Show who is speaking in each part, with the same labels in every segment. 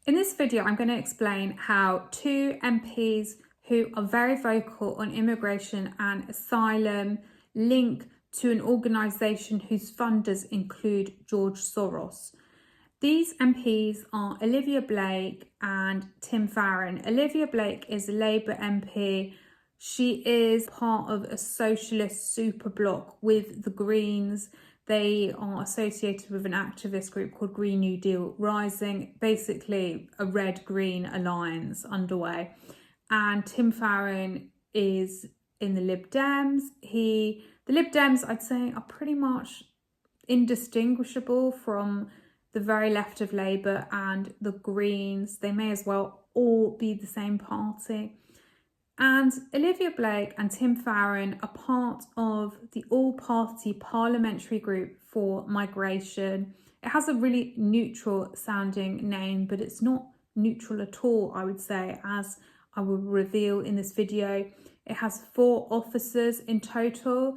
Speaker 1: In this video, I'm going to explain how two MPs who are very vocal on immigration and asylum link to an organisation whose funders include George Soros. These MPs are Olivia Blake and Tim Farron. Olivia Blake is a Labour MP. She is part of a socialist super bloc with the Greens. They are associated with an activist group called Green New Deal Rising, basically a red-green alliance underway. And Tim Farron is in the Lib Dems. The Lib Dems, I'd say, are pretty much indistinguishable from the very left of Labour and the Greens. They may as well all be the same party. And Olivia Blake and Tim Farron are part of the all-party parliamentary group for migration. It has a really neutral sounding name, but it's not neutral at all, I would say, as I will reveal in this video. It has 4 officers in total.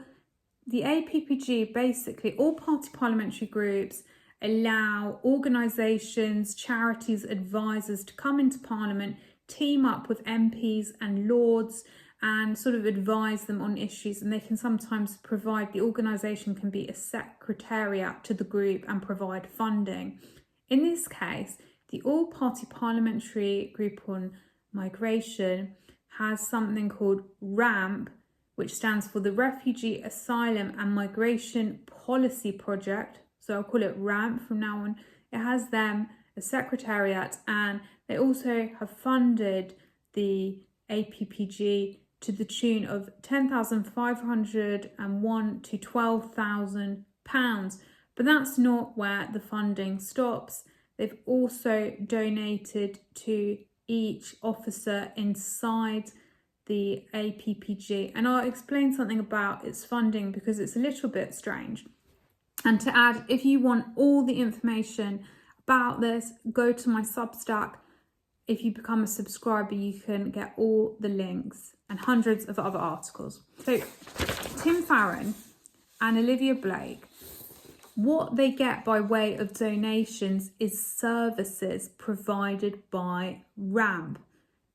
Speaker 1: The APPG, basically all-party parliamentary groups, allow organisations, charities, advisors to come into Parliament, team up with MPs and Lords and sort of advise them on issues, and they can sometimes provide, the organisation can be a secretariat to the group and provide funding. In this case, the all-party parliamentary group on migration has something called RAMP, which stands for the Refugee, Asylum and Migration Policy Project. So I'll call it RAMP from now on. It has them, a secretariat, and they also have funded the APPG to the tune of £10,501 to £12,000. But that's not where the funding stops. They've also donated to each officer inside the APPG. And I'll explain something about its funding because it's a little bit strange. And to add, if you want all the information about this, go to my Substack. If you become a subscriber, you can get all the links and hundreds of other articles. So Tim Farron and Olivia Blake, what they get by way of donations is services provided by RAMP.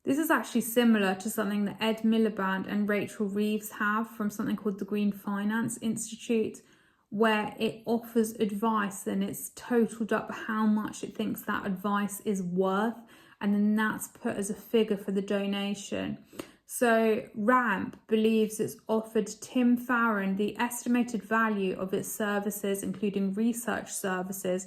Speaker 1: This is actually similar to something that Ed Miliband and Rachel Reeves have from something called the Green Finance Institute, where it offers advice and it's totaled up how much it thinks that advice is worth, and then that's put as a figure for the donation. So RAMP believes it's offered Tim Farron the estimated value of its services, including research services,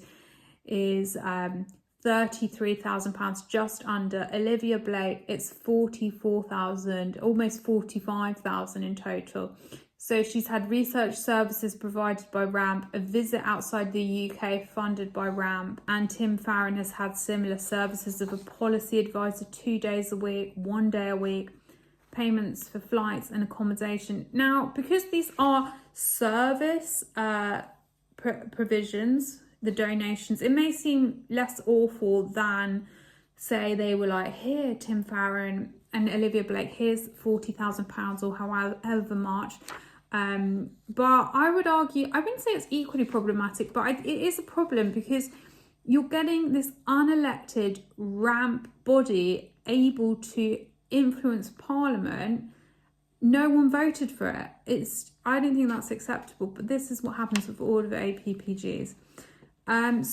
Speaker 1: is £33,000, just under. Olivia Blake, it's 44,000, almost 45,000 in total. So she's had research services provided by RAMP, a visit outside the UK funded by RAMP, and Tim Farron has had similar services of a policy advisor 2 days a week, 1 day a week, payments for flights and accommodation. Now, because these are service provisions, the donations, it may seem less awful than, say, they were like, here, Tim Farron and Olivia Blake, here's £40,000 or however much. But I would argue, I wouldn't say it's equally problematic, but it is a problem because you're getting this unelected RAMP body able to influence Parliament. No one voted for it. I don't think that's acceptable, but this is what happens with all of the APPGs. And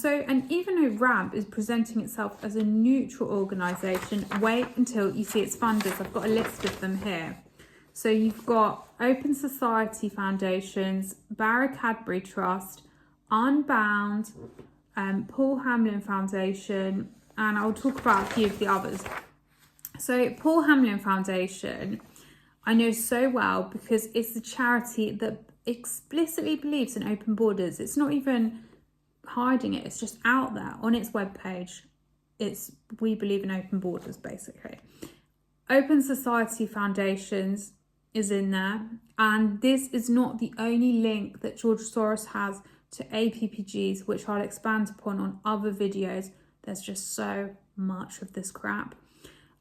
Speaker 1: even though RAMP is presenting itself as a neutral organisation, wait until you see its funders. I've got a list of them here. So you've got Open Society Foundations, Barry Cadbury Trust, Unbound, Paul Hamlin Foundation, and I'll talk about a few of the others. So Paul Hamlin Foundation, I know so well because it's a charity that explicitly believes in open borders. It's not even hiding it, it's just out there on its webpage. We believe in open borders, basically. Open Society Foundations is in there, and this is not the only link that George Soros has to APPGs, which I'll expand upon on other videos. There's just so much of this crap.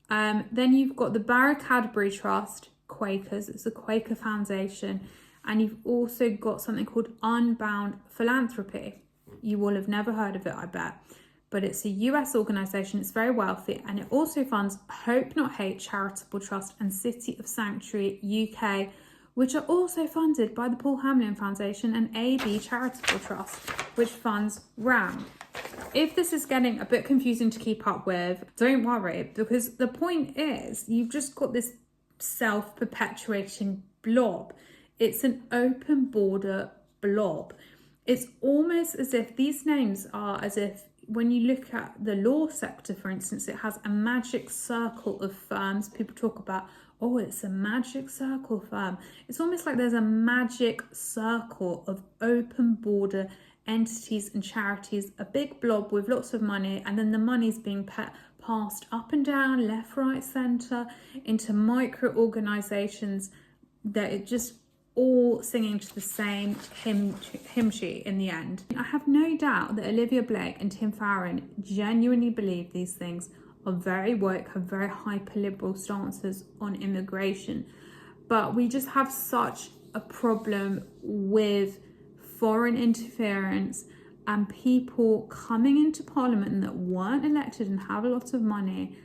Speaker 1: Then you've got the Barry Cadbury Trust, Quakers, it's a Quaker foundation, and you've also got something called Unbound Philanthropy. You will have never heard of it, I bet. but it's a US organisation, it's very wealthy, and it also funds Hope Not Hate Charitable Trust and City of Sanctuary UK, which are also funded by the Paul Hamlyn Foundation and AB Charitable Trust, which funds RAM. If this is getting a bit confusing to keep up with, don't worry, because the point is you've just got this self-perpetuating blob. It's an open border blob. It's almost as if these names are as if when you look at the law sector, for instance, it has a magic circle of firms. People talk about, oh, it's a magic circle firm. It's almost like there's a magic circle of open border entities and charities, a big blob with lots of money, and then the money's being passed up and down, left, right, centre, into micro organisations that it just all singing to the same hymn sheet in the end. I have no doubt that Olivia Blake and Tim Farron genuinely believe these things, are very woke, have very hyper-liberal stances on immigration. But we just have such a problem with foreign interference and people coming into Parliament that weren't elected and have a lot of money,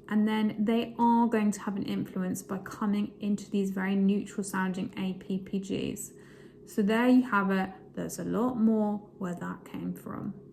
Speaker 1: and then they are going to have an influence by coming into these very neutral sounding APPGs. So there you have it. There's a lot more where that came from.